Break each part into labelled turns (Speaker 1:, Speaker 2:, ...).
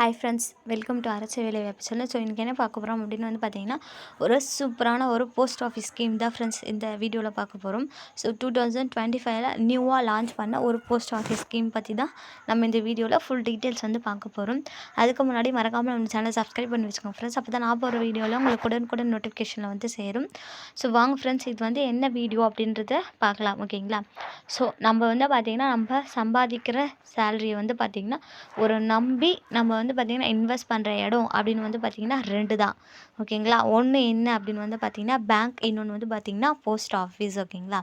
Speaker 1: Hi friends, welcome to அரைச்ச வேலைவாய்ப்பு channel. So இன்றைக்கி என்ன பார்க்க போகிறோம் அப்படின்னு பார்த்தீங்கன்னா, ஒரு சூப்பரான ஒரு போஸ்ட் ஆஃபீஸ் ஸ்கீம் தான் ஃப்ரெண்ட்ஸ் இந்த வீடியோவில் பார்க்க போகிறோம். ஸோ 2025 நியூவாக லான்ச் பண்ண ஒரு போஸ்ட் ஆஃபீஸ் ஸ்கீம் பற்றி தான் நம்ம இந்த வீடியோவில் ஃபுல் டீட்டெயில்ஸ் பார்க்க போகிறோம். அதுக்கு முன்னாடி மறக்காமல் நம்ம சேனல் சப்ஸ்கிரைப் பண்ணி வச்சுக்கோங்க ஃப்ரெண்ட்ஸ். அப்போ தான் நான் போகிற வீடியோவில் உங்களுக்கு உடனுக்குடன் நோட்டிஃபிகேஷனில் சேரும். ஸோ வாங்க ஃப்ரெண்ட்ஸ், இது என்ன வீடியோ அப்படின்றத பார்க்கலாம். ஓகேங்களா? ஸோ நம்ம பார்த்திங்கன்னா நம்ம சம்பாதிக்கிற சேலரியை பார்த்திங்கன்னா ஒரு நம்பி நம்ம பார்த்திங்கன்னா இன்வெஸ்ட் பண்ணுற இடம் அப்படின்னு பார்த்திங்கன்னா 2 தான். ஓகேங்களா? ஒன்று என்ன அப்படின்னு பார்த்திங்கன்னா பேங்க், இன்னொன்று பார்த்திங்கன்னா போஸ்ட் ஆஃபீஸ். ஓகேங்களா?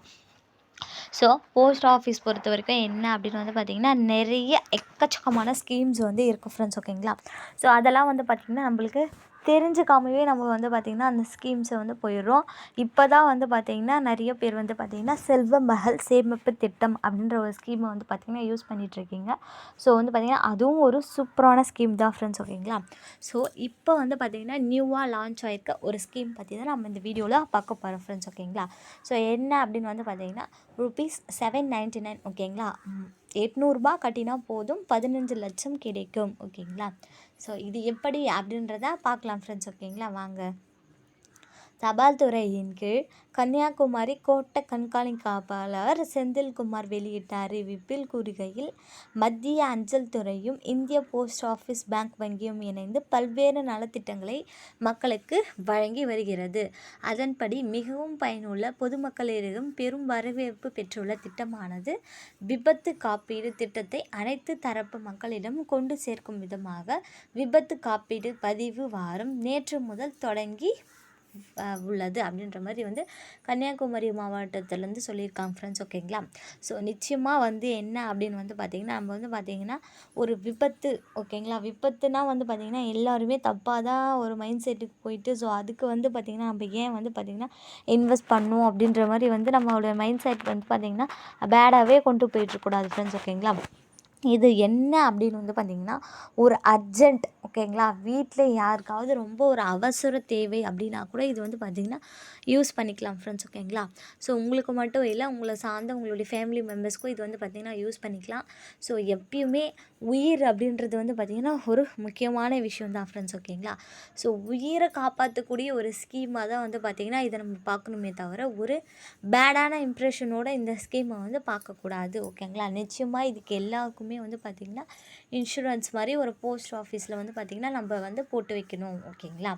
Speaker 1: ஸோ போஸ்ட் ஆஃபீஸ் பொறுத்த வரைக்கும் என்ன அப்படின்னு பார்த்திங்கன்னா நிறைய எக்கச்சக்கமான ஸ்கீம்ஸ் இருக்குது ஃப்ரெண்ட்ஸ். ஓகேங்களா? ஸோ அதெல்லாம் பார்த்திங்கன்னா நம்மளுக்கு தெரிஞ்சுக்காமவே நம்ம பார்த்திங்கன்னா அந்த ஸ்கீம்ஸை போயிடுறோம். இப்போ தான் பார்த்திங்கன்னா நிறைய பேர் பார்த்திங்கன்னா செல்வ மகள் சேமிப்பு திட்டம் அப்படின்ற ஒரு ஸ்கீமை பார்த்திங்கன்னா யூஸ் பண்ணிகிட்ருக்கீங்க. ஸோ பார்த்திங்கன்னா அதுவும் ஒரு சூப்பரான ஸ்கீம் தான் ஃப்ரெண்ட்ஸ். ஓகேங்களா? ஸோ இப்போ பார்த்திங்கன்னா நியூவாக லான்ச் ஆகிருக்க ஒரு ஸ்கீம் பற்றி தான் நம்ம இந்த வீடியோவில் பார்க்க போகிறோம் ஃப்ரெண்ட்ஸ். ஓகேங்களா? ஸோ என்ன அப்படின்னு பார்த்திங்கன்னா ₹799. ஓகேங்களா? 800 கட்டினா போதும் 15 லட்சம் கிடைக்கும். ஓகேங்களா? ஸோ இது எப்படி அப்படின்றத பார்க்கலாம் ஃப்ரெண்ட்ஸ். ஓகேங்களா? வாங்க. தபால் துறையின் கீழ் கன்னியாகுமரி கோட்ட கண்காணிப்பாளர் செந்தில்குமார் வெளியிட்ட அறிவிப்பில் கூறுகையில், மத்திய அஞ்சல் துறையும் இந்திய போஸ்ட் ஆஃபீஸ் பேங்க் வங்கியும் இணைந்து பல்வேறு நலத்திட்டங்களை மக்களுக்கு வழங்கி வருகிறது. அதன்படி மிகவும் பயனுள்ள பொதுமக்களிடம் பெரும் வரவேற்பு பெற்றுள்ள திட்டமானது விபத்து காப்பீடு திட்டத்தை அனைத்து தரப்பு மக்களிடம் கொண்டு சேர்க்கும் விதமாக விபத்து காப்பீடு பதிவு வாரம் நேற்று முதல் தொடங்கி உள்ளது அப்படின்ற மாதிரி கன்னியாகுமரி மாவட்டத்திலேருந்து சொல்லியிருக்காங்க ஃப்ரெண்ட்ஸ். ஓகேங்களா? ஸோ நிச்சயமாக என்ன அப்படின்னு பார்த்திங்கன்னா நம்ம பார்த்திங்கன்னா ஒரு விபத்து. ஓகேங்களா? விபத்துனா பார்த்திங்கன்னா எல்லாருமே தப்பாக தான் ஒரு மைண்ட் செட்டுக்கு போயிட்டு, ஸோ அதுக்கு பார்த்திங்கன்னா நம்ம ஏன் பார்த்திங்கன்னா இன்வெஸ்ட் பண்ணணும் அப்படின்ற மாதிரி நம்மளோட மைண்ட் செட் பார்த்திங்கன்னா பேடாகவே கொண்டு போயிட்டுருக்கூடாது ஃப்ரெண்ட்ஸ். ஓகேங்களா? இது என்ன அப்படின்னு பார்த்திங்கன்னா ஒரு அர்ஜெண்ட். ஓகேங்களா? வீட்டில் யாருக்காவது ரொம்ப ஒரு அவசர தேவை அப்படின்னா கூட இது பார்த்திங்கன்னா யூஸ் பண்ணிக்கலாம் ஃப்ரெண்ட்ஸ். ஓகேங்களா? ஸோ உங்களுக்கு மட்டும் இல்லை, உங்களை சார்ந்த உங்களுடைய ஃபேமிலி மெம்பர்ஸ்க்கும் இது பார்த்திங்கன்னா யூஸ் பண்ணிக்கலாம். ஸோ எப்பயுமே உயிர் அப்படின்றது பார்த்திங்கன்னா ஒரு முக்கியமான விஷயம் தான் ஃப்ரெண்ட்ஸ். ஓகேங்களா? ஸோ உயிரை காப்பாற்றக்கூடிய ஒரு ஸ்கீமாக தான் பார்த்திங்கன்னா இதை நம்ம பார்க்கணுமே தவிர ஒரு பேடான இம்ப்ரெஷனோட இந்த ஸ்கீமை பார்க்கக்கூடாது. ஓகேங்களா? நிச்சயமாக இதுக்கு எல்லாருக்குமே பார்த்திங்கன்னா இன்சூரன்ஸ் மாதிரி ஒரு போஸ்ட் ஆஃபீஸில் பார்த்திங்கன்னா நம்ம போட்டு வைக்கணும். ஓகேங்களா?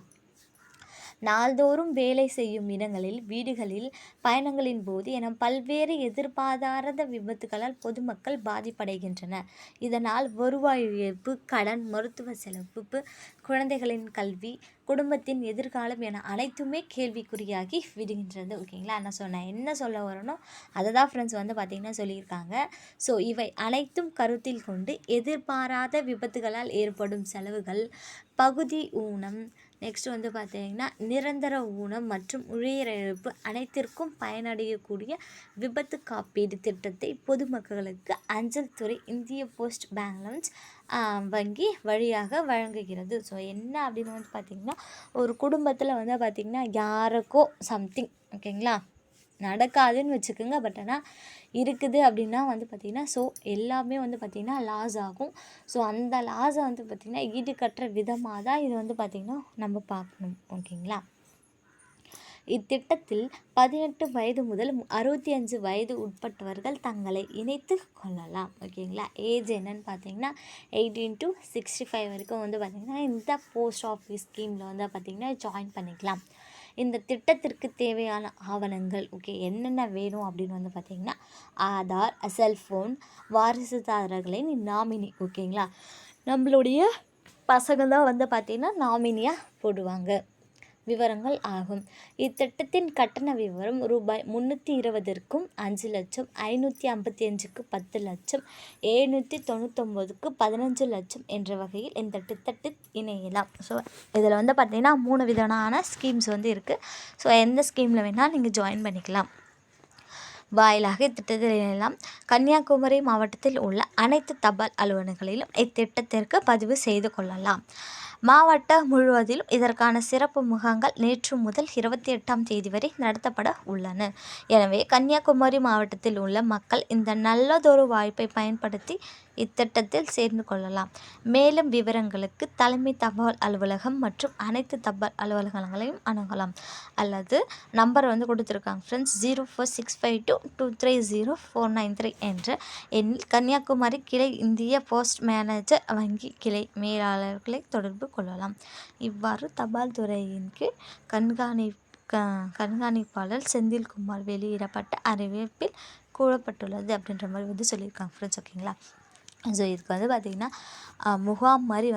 Speaker 1: நாள்தோறும் வேலை செய்யும் இடங்களில், வீடுகளில், பயணங்களின் போது என பல்வேறு எதிர்பாராத விபத்துகளால் பொதுமக்கள் பாதிப்படைகின்றனர். இதனால் வருவாய் இழப்பு, கடன், மருத்துவ செலவு, குழந்தைகளின் கல்வி, குடும்பத்தின் எதிர்காலம் என அனைத்துமே கேள்விக்குறியாகி விடுகின்றது. ஓகேங்களா? நான் என்ன சொல்ல வரணும் அதை தான் ஃப்ரெண்ட்ஸ் பார்த்திங்கன்னா சொல்லியிருக்காங்க. ஸோ இவை அனைத்தும் கருத்தில் கொண்டு எதிர்பாராத விபத்துகளால் ஏற்படும் செலவுகள், பகுதி ஊனம், நெக்ஸ்ட் பார்த்திங்கன்னா நிரந்தர ஊனம் மற்றும் உயிரிழப்பு அனைத்திற்கும் பயனடையக்கூடிய விபத்து காப்பீடு திட்டத்தை பொதுமக்களுக்கு அஞ்சல் துறை இந்திய போஸ்ட் பேலன்ஸ் வங்கி வழியாக வழங்குகிறது. ஸோ என்ன அப்படின்னு பார்த்திங்கன்னா ஒரு குடும்பத்தில் பார்த்திங்கன்னா யாருக்கோ சம்திங், ஓகேங்களா, நடக்காதுன்னு வச்சுக்கோங்க, பட் ஆனால் இருக்குது அப்படின்னா பார்த்திங்கன்னா ஸோ எல்லாமே பார்த்திங்கன்னா லாஸ் ஆகும். ஸோ அந்த லாஸை பார்த்திங்கன்னா ஈடுகட்டுற விதமாக தான் இது பார்த்திங்கன்னா நம்ம பார்க்கணும். ஓகேங்களா? இத்திட்டத்தில் 18 வயது முதல் 65 வயது உட்பட்டவர்கள் தங்களை இணைத்து கொள்ளலாம். ஓகேங்களா? ஏஜ் என்னன்னு பார்த்திங்கன்னா 18 to 65 வரைக்கும் பார்த்திங்கன்னா இந்த போஸ்ட் ஆஃபீஸ் ஸ்கீமில் பார்த்திங்கன்னா ஜாயின் பண்ணிக்கலாம். இந்த திட்டத்திற்கு தேவையான ஆவணங்கள் என்னென்ன வேணும் அப்படின்னு பார்த்திங்கன்னா ஆதார், செல்ஃபோன், வாரிசுதாரர்களின் நாமினி. ஓகேங்களா? நம்மளுடைய பசங்க தான் பார்த்திங்கன்னா நாமினியாக போடுவாங்க விவரங்கள் ஆகும். இத்திட்டத்தின் கட்டண விவரம் ரூபாய் 320க்கும் 5 லட்சம், 555க்கு 10 லட்சம், 799க்கு 15 லட்சம் என்ற வகையில் இந்த திட்டத்தில் இணையலாம். ஸோ இதில் பார்த்திங்கன்னா 3 விதமான ஸ்கீம்ஸ் இருக்குது. ஸோ எந்த ஸ்கீமில் வேணால் நீங்கள் ஜாயின் பண்ணிக்கலாம். வாயிலாக இத்திட்டத்தில் இணையலாம். கன்னியாகுமரி மாவட்டத்தில் உள்ள அனைத்து தபால் அலுவலகங்களிலும் இத்திட்டத்திற்கு பதிவு செய்து கொள்ளலாம். மாவட்டம் முழுவதிலும் இதற்கான சிறப்பு முகாம்கள் நேற்று முதல் 28ஆம் தேதி வரை நடத்தப்பட உள்ளன. எனவே கன்னியாகுமரி மாவட்டத்தில் உள்ள மக்கள் இந்த நல்லதொரு வாய்ப்பை பயன்படுத்தி இத்திட்டத்தில் சேர்ந்து கொள்ளலாம். மேலும் விவரங்களுக்கு தலைமை தபால் அலுவலகம் மற்றும் அனைத்து தபால் அலுவலகங்களையும் அணுகலாம். அல்லது நம்பர் கொடுத்துருக்காங்க ஃப்ரெண்ட்ஸ், 0462230493 என்ற எண்ணில் கன்னியாகுமரி கிளை இந்திய போஸ்ட் மேனேஜர் வங்கி கிளை மேலாளர்களை தொடர்பு கொள்ளலாம். இவ்வாறு தபால் துறையின் கீழ் கண்காணிப்பாளர் செந்தில்குமார் வெளியிடப்பட்ட அறிவிப்பில் கூறப்பட்டுள்ளது அப்படின்ற மாதிரி சொல்லியிருக்காங்க ஃப்ரெண்ட்ஸ். ஓகேங்களா. ஸோ இதுக்கு பார்த்திங்கன்னா முகாம் மாதிரி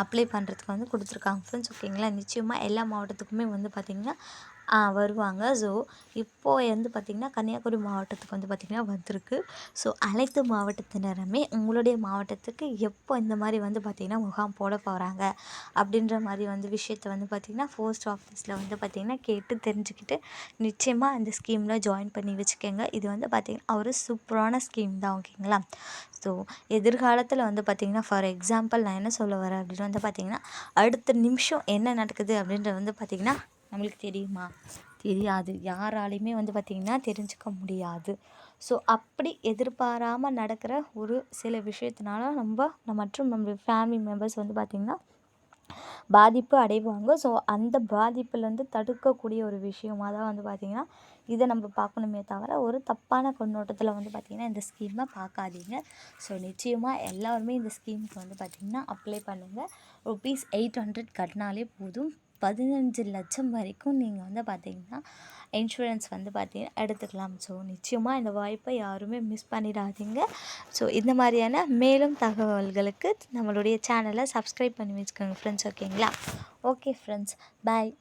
Speaker 1: அப்ளை பண்ணுறதுக்கு கொடுத்துருக்காங்க ஃப்ரெண்ட்ஸ். ஓகேங்களா. நிச்சயமாக எல்லா மாவட்டத்துக்குமே பார்த்திங்கன்னா வருவாங்க. ஸோ இப்போது பார்த்திங்கன்னா கன்னியாகுமரி மாவட்டத்துக்கு பார்த்திங்கன்னா வந்திருக்கு. ஸோ அனைத்து மாவட்டத்தினருமே உங்களுடைய மாவட்டத்துக்கு எப்போ இந்த மாதிரி பார்த்திங்கன்னா முகாம் போட போகிறாங்க அப்படின்ற மாதிரி விஷயத்தை பார்த்திங்கன்னா போஸ்ட் ஆஃபீஸில் பார்த்திங்கன்னா கேட்டு தெரிஞ்சுக்கிட்டு நிச்சயமாக இந்த ஸ்கீமில் ஜாயின் பண்ணி வச்சுக்கோங்க. இது பார்த்திங்கன்னா ஒரு சூப்பரான ஸ்கீம் தான். ஓகேங்களா. ஸோ எதிர்காலத்தில் பார்த்திங்கன்னா ஃபார் எக்ஸாம்பிள் நான் என்ன சொல்ல வரேன் அப்படின்னு பார்த்திங்கன்னா அடுத்த நிமிஷம் என்ன நடக்குது அப்படின்றது பார்த்திங்கன்னா நம்மளுக்கு தெரியுமா? தெரியாது. யாராலையுமே பார்த்திங்கன்னா தெரிஞ்சுக்க முடியாது. ஸோ அப்படி எதிர்பாராமல் நடக்கிற ஒரு சில விஷயத்தினால மற்றும் நம்ம ஃபேமிலி மெம்பர்ஸ் பார்த்திங்கன்னா பாதிப்பு அடைவாங்க. ஸோ அந்த பாதிப்புலேருந்து தடுக்கக்கூடிய ஒரு விஷயமாக தான் பார்த்திங்கன்னா இதை நம்ம பார்க்கணுமே தவிர ஒரு தப்பான கண்ணோட்டத்தில் பார்த்திங்கன்னா இந்த ஸ்கீமை பார்க்காதீங்க. ஸோ நிச்சயமாக எல்லாருமே இந்த ஸ்கீமுக்கு பார்த்திங்கன்னா அப்ளை பண்ணுங்கள். ₹800 கட்டினாலே போதும். 15 லட்சம் வரைக்கும் நீங்கள் பார்த்திங்கன்னா இன்சூரன்ஸ் பார்த்திங்கன்னா எடுத்துக்கலாம். ஸோ நிச்சயமாக இந்த வாய்ப்பை யாருமே மிஸ் பண்ணிடாதீங்க. ஸோ இந்த மாதிரியான மேலும் தகவல்களுக்கு நம்மளுடைய சேனலை சப்ஸ்கிரைப் பண்ணி வச்சுக்கோங்க ஃப்ரெண்ட்ஸ். ஓகேங்களா. ஓகே ஃப்ரெண்ட்ஸ், பாய்.